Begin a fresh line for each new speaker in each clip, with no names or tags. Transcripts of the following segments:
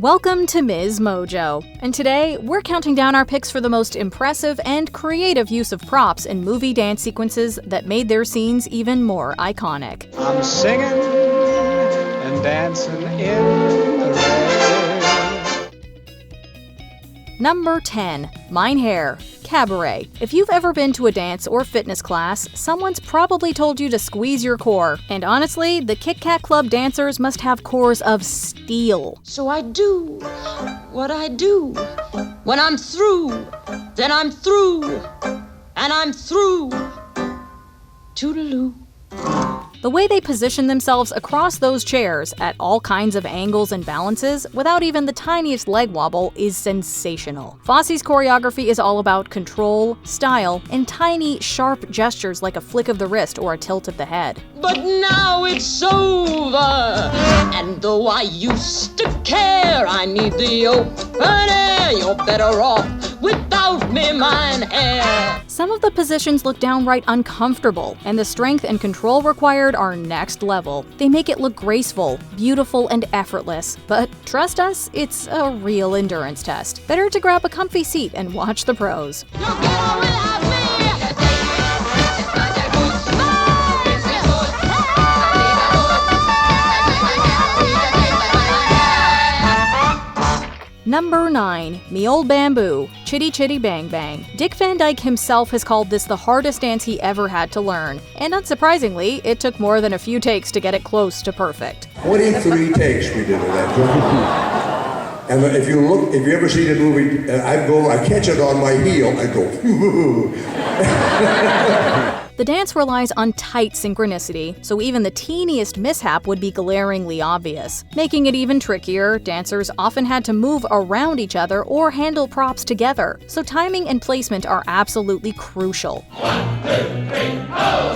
Welcome to MsMojo, and today we're counting down our picks for the most impressive and creative use of props in movie dance sequences that made their scenes even more iconic.
I'm singing and dancing in the rain.
Number 10. Mein Herr, Cabaret. If you've ever been to a dance or fitness class, someone's probably told you to squeeze your core. And honestly, the Kit Kat Club dancers must have cores of steel.
So I do what I do. When I'm through, then I'm through. And I'm through. Toodaloo.
The way they position themselves across those chairs at all kinds of angles and balances without even the tiniest leg wobble is sensational. Fosse's choreography is all about control, style, and tiny, sharp gestures like a flick of the wrist or a tilt of the head.
But now it's over. And though I used to care, I need the open air. You're better off without me, mein Herr.
Some of the positions look downright uncomfortable, and the strength and control required are next level. They make it look graceful, beautiful, and effortless. But trust us, it's a real endurance test. Better to grab a comfy seat and watch the pros. Number 9. Me Ol' Bamboo, Chitty Chitty Bang Bang. Dick Van Dyke himself has called this the hardest dance he ever had to learn. And unsurprisingly, it took more than a few takes to get it close to perfect.
23 takes we did of that. And if you ever see the movie, I catch it on my heel, I go,
The dance relies on tight synchronicity, so even the teeniest mishap would be glaringly obvious. Making it even trickier, dancers often had to move around each other or handle props together, so timing and placement are absolutely crucial.
1, 2, 3, oh!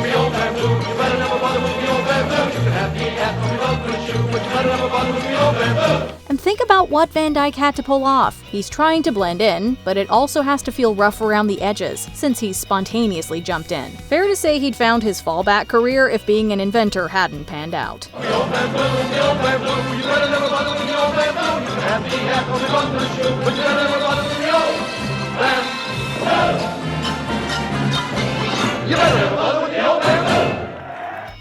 Me old bamboo, you better never bother with me old bamboo. You can have me hat on your old shoe, but you better never bother with me old bamboo.
And think about what Van Dyke had to pull off. He's trying to blend in, but it also has to feel rough around the edges, since he's spontaneously jumped in. Fair to say he'd found his fallback career if being an inventor hadn't panned out.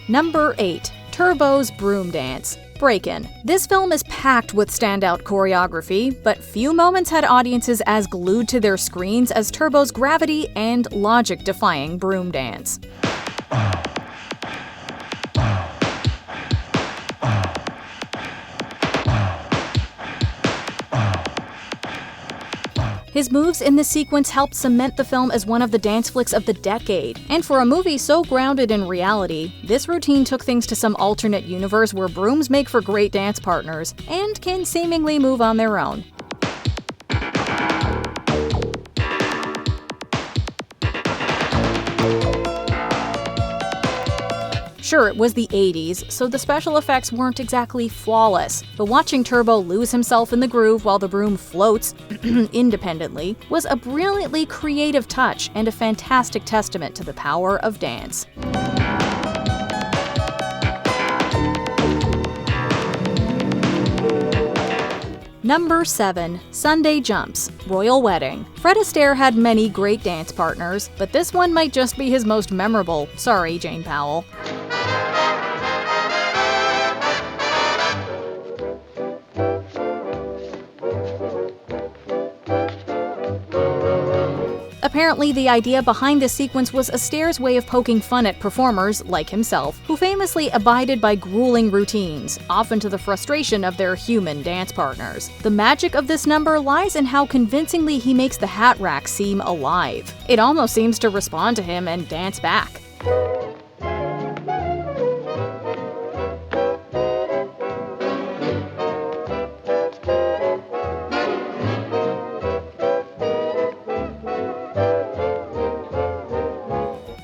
Number 8. Turbo's Broom Dance, Breakin'. This film is packed with standout choreography, but few moments had audiences as glued to their screens as Turbo's gravity and logic-defying broom dance. His moves in this sequence helped cement the film as one of the dance flicks of the decade. And for a movie so grounded in reality, this routine took things to some alternate universe where brooms make for great dance partners and can seemingly move on their own. Sure, it was the 80s, so the special effects weren't exactly flawless, but watching Turbo lose himself in the groove while the broom floats independently was a brilliantly creative touch and a fantastic testament to the power of dance. Number 7. Sunday Jumps, Royal Wedding. Fred Astaire had many great dance partners, but this one might just be his most memorable. Sorry, Jane Powell. Apparently, the idea behind this sequence was Astaire's way of poking fun at performers like himself, who famously abided by grueling routines, often to the frustration of their human dance partners. The magic of this number lies in how convincingly he makes the hat rack seem alive. It almost seems to respond to him and dance back.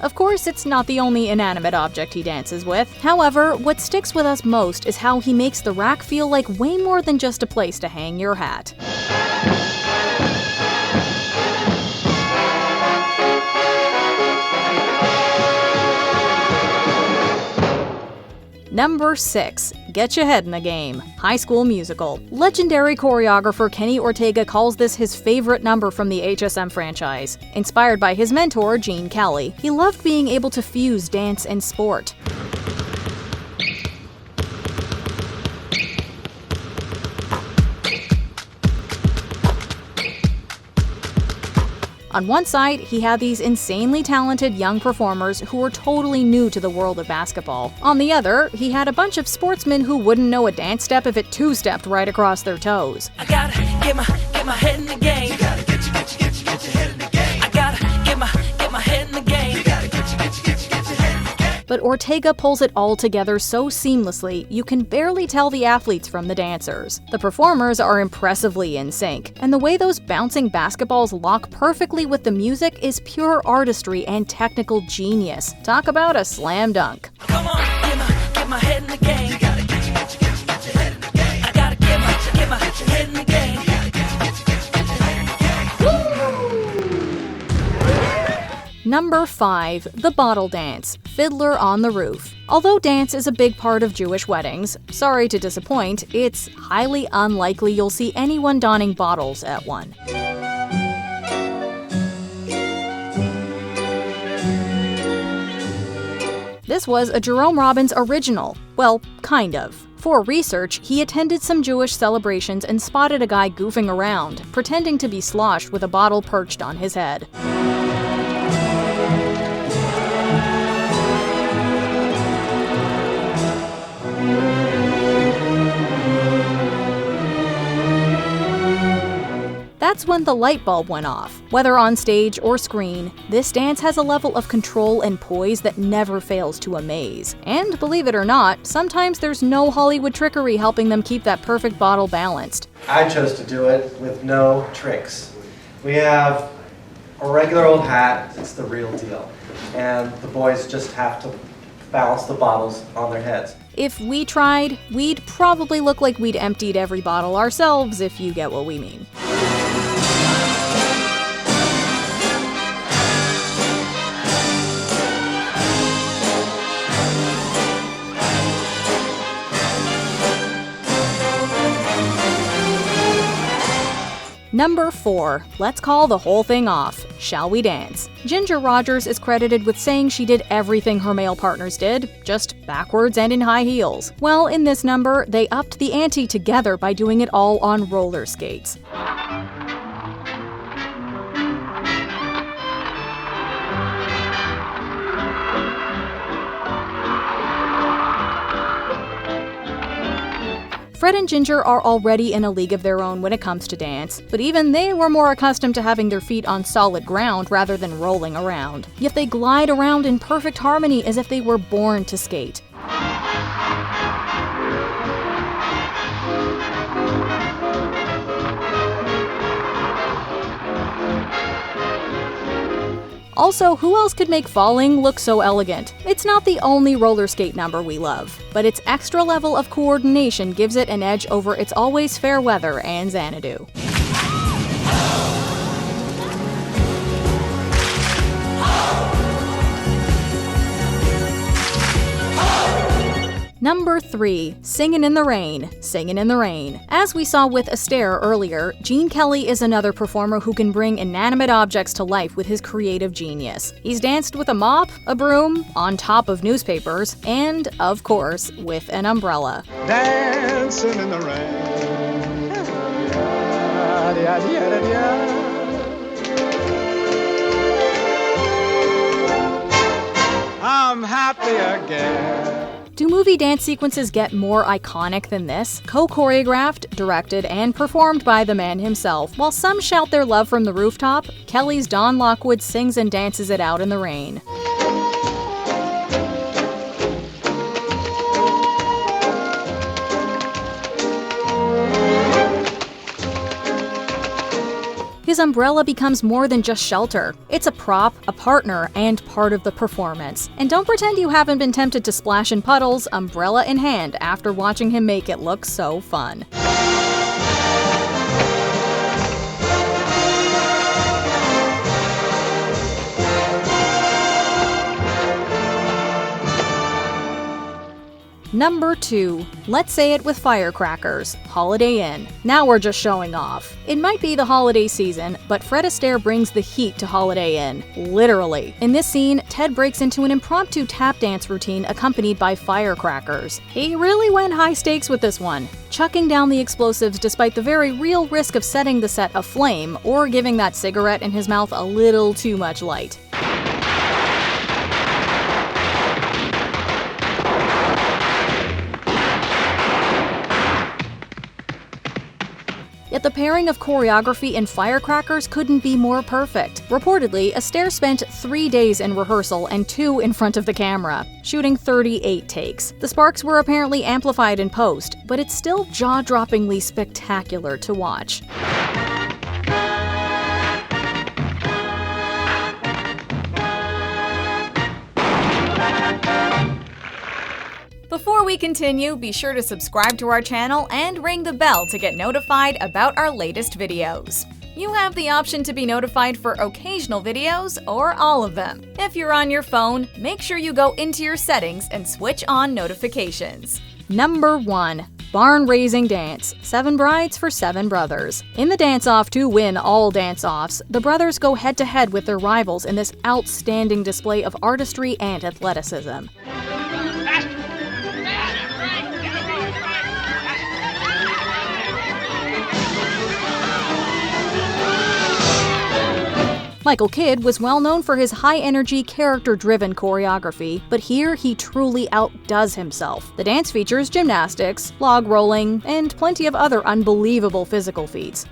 Of course, it's not the only inanimate object he dances with. However, what sticks with us most is how he makes the rack feel like way more than just a place to hang your hat. Number 6. Get your head in the game. High School Musical. Legendary choreographer Kenny Ortega calls this his favorite number from the HSM franchise. Inspired by his mentor, Gene Kelly, he loved being able to fuse dance and sport. On one side, he had these insanely talented young performers who were totally new to the world of basketball. On the other, he had a bunch of sportsmen who wouldn't know a dance step if it two-stepped right across their toes.
I gotta get my head in the game. You gotta get your head in the game. I gotta get my head in the game. You gotta get your head in the game.
But Ortega pulls it all together so seamlessly, you can barely tell the athletes from the dancers. The performers are impressively in sync, and the way those bouncing basketballs lock perfectly with the music is pure artistry and technical genius. Talk about a slam dunk.
Come on, get my head in the game. You gotta get your head in the game. I gotta get my head in the game.
Number 5. The Bottle Dance. Fiddler on the Roof. Although dance is a big part of Jewish weddings, sorry to disappoint, it's highly unlikely you'll see anyone donning bottles at one. This was a Jerome Robbins original. Well, kind of. For research, he attended some Jewish celebrations and spotted a guy goofing around, pretending to be sloshed with a bottle perched on his head. That's when the light bulb went off. Whether on stage or screen, this dance has a level of control and poise that never fails to amaze. And believe it or not, sometimes there's no Hollywood trickery helping them keep that perfect bottle balanced.
I chose to do it with no tricks. We have a regular old hat, it's the real deal. And the boys just have to balance the bottles on their heads.
If we tried, we'd probably look like we'd emptied every bottle ourselves, if you get what we mean. Number 4. Let's call the whole thing off. Shall we dance? Ginger Rogers is credited with saying she did everything her male partners did, just backwards and in high heels. Well, in this number, they upped the ante together by doing it all on roller skates. Fred and Ginger are already in a league of their own when it comes to dance, but even they were more accustomed to having their feet on solid ground rather than rolling around. Yet they glide around in perfect harmony as if they were born to skate. Also, who else could make falling look so elegant? It's not the only roller skate number we love, but its extra level of coordination gives it an edge over its always fair weather and Xanadu. Number 3. Singin' in the Rain. Singin' in the Rain. As we saw with Astaire earlier, Gene Kelly is another performer who can bring inanimate objects to life with his creative genius. He's danced with a mop, a broom, on top of newspapers, and, of course, with an umbrella.
Dancing in the rain. I'm happy again.
Do movie dance sequences get more iconic than this? Co-choreographed, directed, and performed by the man himself. While some shout their love from the rooftop, Kelly's Don Lockwood sings and dances it out in the rain. His umbrella becomes more than just shelter. It's a prop, a partner, and part of the performance. And don't pretend you haven't been tempted to splash in puddles, umbrella in hand, after watching him make it look so fun. Number 2. Let's Say It with Firecrackers, Holiday Inn. Now we're just showing off. It might be the holiday season, but Fred Astaire brings the heat to Holiday Inn. Literally. In this scene, Ted breaks into an impromptu tap dance routine accompanied by firecrackers. He really went high stakes with this one, chucking down the explosives despite the very real risk of setting the set aflame or giving that cigarette in his mouth a little too much light. Yet the pairing of choreography and firecrackers couldn't be more perfect. Reportedly, Astaire spent 3 days in rehearsal and 2 in front of the camera, shooting 38 takes. The sparks were apparently amplified in post, but it's still jaw-droppingly spectacular to watch. Before we continue, be sure to subscribe to our channel and ring the bell to get notified about our latest videos. You have the option to be notified for occasional videos or all of them. If you're on your phone, make sure you go into your settings and switch on notifications. Number 1. Barn-raising dance, 7 brides for 7 brothers. In the dance-off to win all dance-offs, the brothers go head-to-head with their rivals in this outstanding display of artistry and athleticism. Michael Kidd was well known for his high-energy, character-driven choreography, but here he truly outdoes himself. The dance features gymnastics, log rolling, and plenty of other unbelievable physical feats.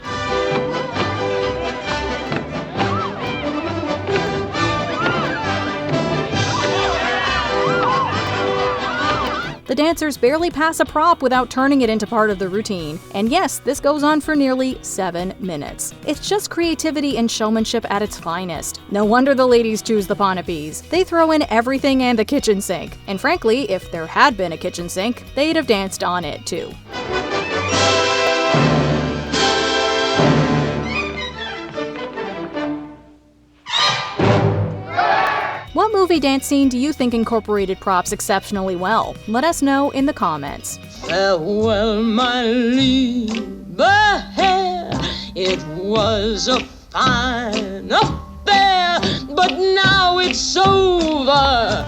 The dancers barely pass a prop without turning it into part of the routine. And yes, this goes on for nearly 7 minutes. It's just creativity and showmanship at its finest. No wonder the ladies choose the Ponapis. They throw in everything and the kitchen sink. And frankly, if there had been a kitchen sink, they'd have danced on it too. What movie dance scene do you think incorporated props exceptionally well? Let us know in the comments.
Farewell, my lieber Herr, it was a fine affair, but now it's over.